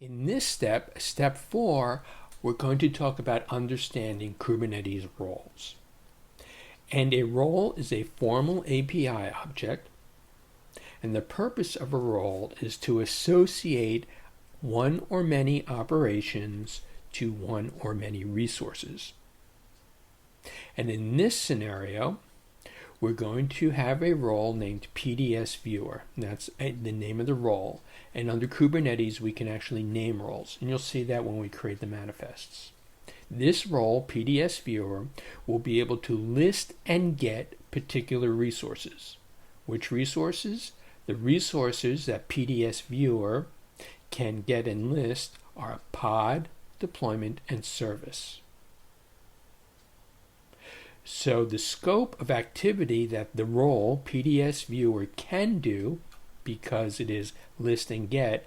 In this step, step 4, we're going to talk about understanding Kubernetes roles. And a role is a formal API object, and the purpose of a role is to associate one or many operations to one or many resources. And in this scenario, we're going to have a role named PDS viewer. That's the name of the role. And under Kubernetes, we can actually name roles. And you'll see that when we create the manifests. This role, PDS viewer, will be able to list and get particular resources. Which resources? The resources that PDS viewer can get and list are pod, deployment, and service. So the scope of activity that the role PDS viewer can do, because it is list and get,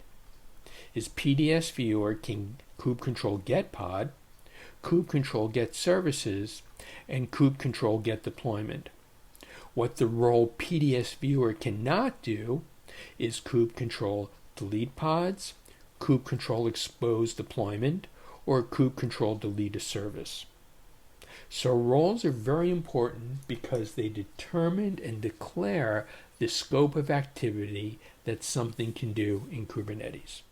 is PDS viewer can kube control get pod, kube control get services, and kube control get deployment. What the role PDS viewer cannot do is kube control delete pods, kube control expose deployment, or kube control delete a service. So roles are very important because they determine and declare the scope of activity that something can do in Kubernetes.